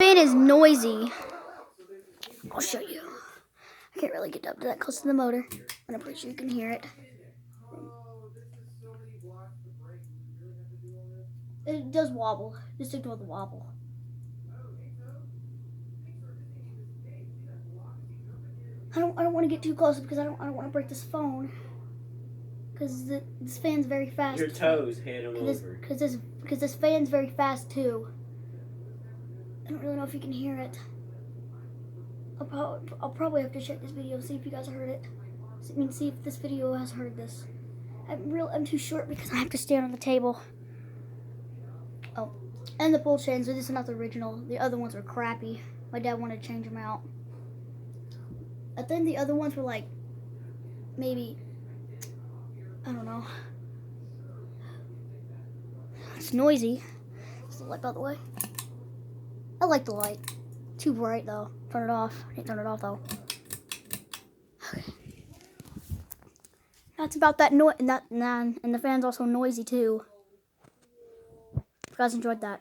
fan is noisy. I'll show you. I can't really get up to that close to the motor, but I'm pretty sure you can hear it. It does wobble. Just ignore the wobble. I don't want to get too close because I don't want to break this phone. Because this fan's very fast. Your toes hit them over. Because this fan's very fast too. I don't really know if you can hear it. I'll probably have to check this video, see if you guys heard it. See if this video has heard this. I'm too short because I have to stand on the table. Oh, and the pull chains. So this is not the original. The other ones were crappy. My dad wanted to change them out. I think the other ones were like, maybe, I don't know. It's noisy. Is the light by the way? I like the light. Too bright though. Turn it off. I can't turn it off though. Okay. That's about that noise. And the fan's also noisy too. If you guys enjoyed that.